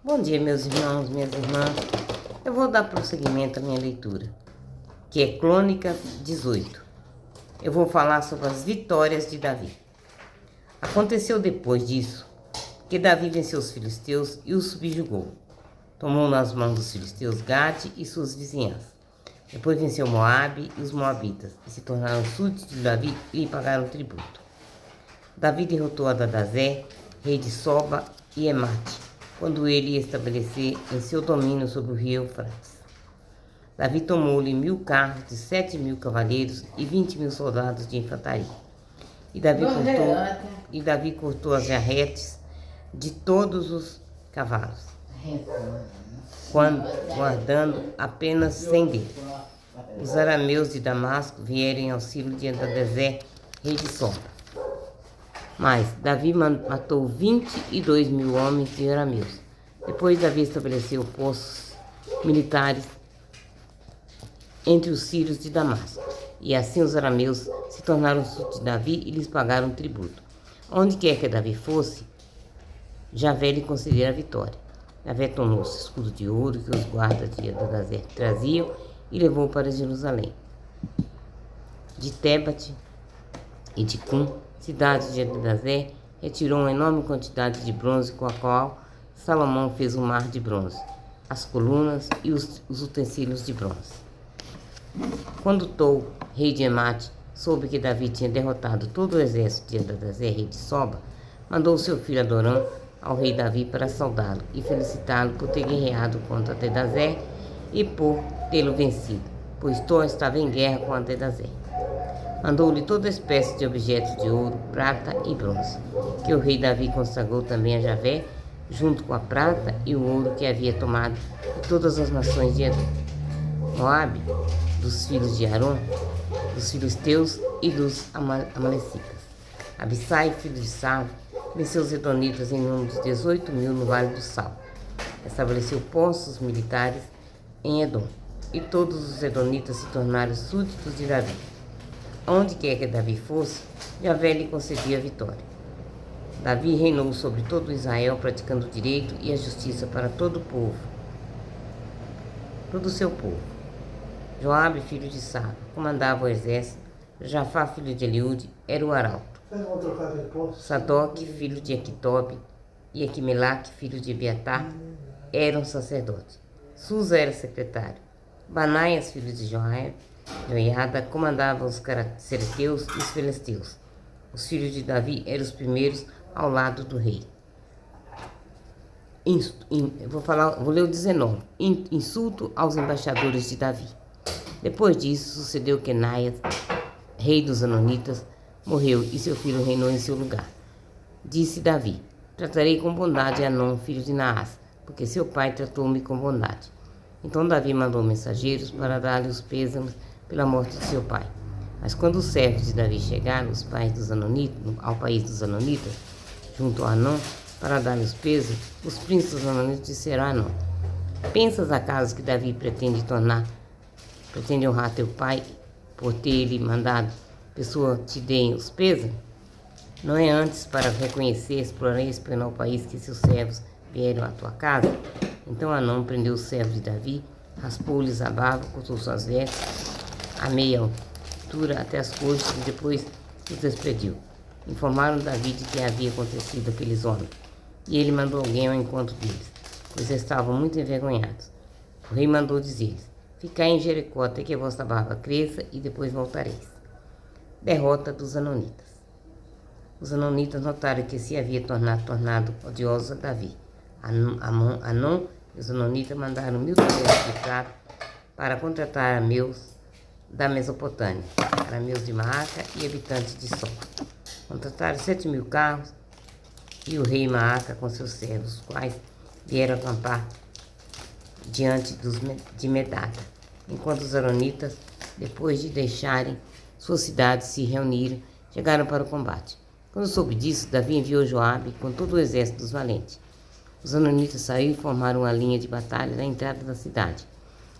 Bom dia, meus irmãos, minhas irmãs. Eu vou dar prosseguimento à minha leitura, que é Crônica 18. Eu vou falar sobre as vitórias de Davi. Aconteceu depois disso que Davi venceu os filisteus e os subjugou. Tomou nas mãos dos filisteus Gade e suas vizinhanças. Depois venceu Moabe e os moabitas, e se tornaram súditos de Davi e lhe pagaram tributo. Davi derrotou Adadazé, rei de Soba e Emate, quando ele ia estabelecer em seu domínio sobre o rio Eufrates. Davi tomou-lhe 1000 carros de 7.000 cavaleiros e 20.000 soldados de infantaria. E Davi cortou as jarretes de todos os cavalos, guardando apenas 100 deles. Os arameus de Damasco vieram em auxílio de Adadazé, rei de Soba. Mas Davi matou 22.000 homens de arameus. Depois Davi estabeleceu postos militares entre os sírios de Damasco. E assim os arameus se tornaram súditos de Davi e lhes pagaram tributo. Onde quer que Davi fosse, Javé lhe concedera a vitória. Javé tomou o escudo de ouro que os guardas de Adadazé traziam e levou para Jerusalém. De Tebate e de Cum, cidades de Adadazé, retirou uma enorme quantidade de bronze com a qual Salomão fez um mar de bronze, as colunas e os utensílios de bronze. Quando Tou, rei de Emate, soube que Davi tinha derrotado todo o exército de Adadazé, rei de Soba, mandou seu filho Adorã ao rei Davi para saudá-lo e felicitá-lo por ter guerreado contra Adadazé e por tê-lo vencido, pois Tou estava em guerra com Adadazé. Mandou-lhe toda espécie de objetos de ouro, prata e bronze, que o rei Davi consagrou também a Javé, junto com a prata e o ouro que havia tomado de todas as nações de Edom. Moabe, dos filhos de Arão, dos filisteus e dos amalecitas. Abissai, filho de Save, venceu os edonitas em número de 18.000 no Vale do Sal. Estabeleceu postos militares em Edom, e todos os edonitas se tornaram súditos de Davi. Onde quer que Davi fosse, Javé lhe concedia a vitória. Davi reinou sobre todo Israel, praticando o direito e a justiça para todo o povo, todo o seu povo. Joabe, filho de Sarra, comandava o exército. Jafá, filho de Eliúde, era o arauto. Sadoque, filho de Aquitobe, e Aquimelaque, filho de Ebiatar, eram sacerdotes. Susa era secretário. Banaias, filho de Joiada, comandava os cereteus e os filisteus. Os filhos de Davi eram os primeiros ao lado do rei. Vou ler o 19. Insulto aos embaixadores de Davi. Depois disso, sucedeu que Naias, rei dos Anonitas, morreu e seu filho reinou em seu lugar. Disse Davi: tratarei com bondade Anon, filho de Naás, porque seu pai tratou-me com bondade. Então Davi mandou mensageiros para dar-lhe os pêsames pela morte de seu pai. Mas quando os servos de Davi chegaram ao país dos Anonitas, junto a Anon, para dar-lhe os pêsames, os príncipes dos Anonitas disseram a Anon: pensas acaso que Davi pretende honrar teu pai por ter-lhe mandado pessoa te deem os pêsames? Não é antes para reconhecer, explorar e espionar o país que seus servos vieram à tua casa? Então Anon prendeu os servos de Davi, raspou-lhes a barba, cortou suas vestes a meia altura até as coxas e depois os despediu. Informaram Davi de que havia acontecido aqueles homens, e ele mandou alguém ao encontro deles, pois estavam muito envergonhados. O rei mandou dizer-lhes: ficai em Jericó até que a vossa barba cresça e depois voltareis. Derrota dos Anonitas. Os Anonitas notaram que se havia tornado odiosos a Davi. Anon e os Anonitas mandaram 1000 talentos de prata para contratar arameus da Mesopotâmia, arameus de Maaca e habitantes de Soba. Contrataram 7.000 carros e o rei Maaca com seus servos, os quais vieram acampar diante de Medada, enquanto os Aronitas, depois de deixarem sua cidade, se reuniram, chegaram para o combate. Quando soube disso, Davi enviou Joabe com todo o exército dos valentes. Os Anonitas saíram e formaram uma linha de batalha na entrada da cidade,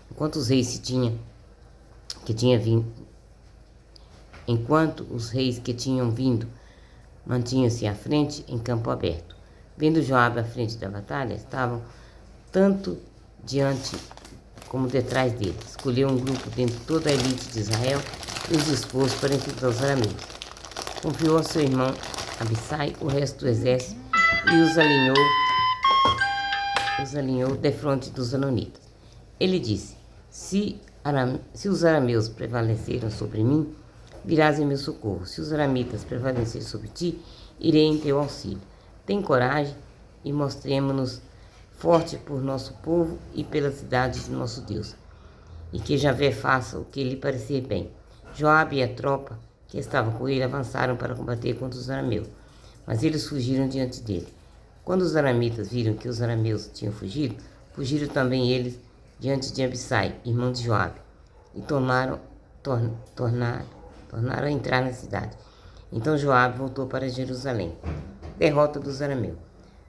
enquanto os reis que tinham vindo mantinham-se à frente em campo aberto. Vendo Joabe à frente da batalha, estavam tanto diante como detrás dele. Escolheu um grupo dentre toda a elite de Israel e os expôs para enfrentar os arameus. Confiou a seu irmão Abissai o resto do exército e os alinhou defronte dos anonitas. Ele disse: se os arameus prevaleceram sobre mim, virás em meu socorro. Se os aramitas prevalecerem sobre ti, irei em teu auxílio. Tem coragem e mostremo-nos forte por nosso povo e pela cidade de nosso Deus. E que Javé faça o que lhe parecer bem. Joabe e a tropa que estava com ele avançaram para combater contra os arameus, mas eles fugiram diante dele. Quando os aramitas viram que os arameus tinham fugido, fugiram também eles diante de Abissai, irmão de Joabe, e tornaram a entrar na cidade. Então Joabe voltou para Jerusalém. Derrota dos arameus.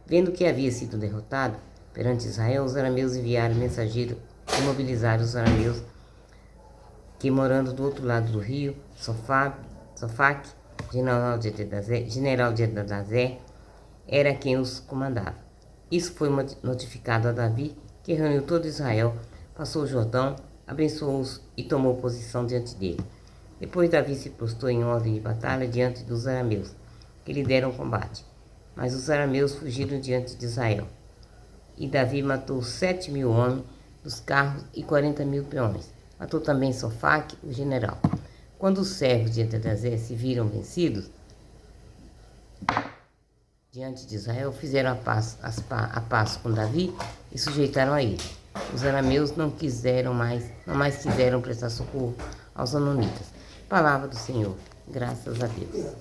Vendo que havia sido derrotado perante Israel, os arameus enviaram mensageiro e mobilizaram os arameus que, morando do outro lado do rio, Sofaque, general de Adazer, era quem os comandava. Isso foi notificado a Davi, que reuniu todo Israel, passou o Jordão, abençoou-os e tomou posição diante dele. Depois Davi se postou em ordem de batalha diante dos arameus, que lhe deram combate. Mas os arameus fugiram diante de Israel. E Davi matou 7.000 homens dos carros e 40.000 peões. Matou também Sofaque, o general. Quando os servos de Adazer se viram vencidos diante de Israel, fizeram a paz com Davi e sujeitaram a ele. Os arameus não mais quiseram prestar socorro aos amonitas. Palavra do Senhor. Graças a Deus.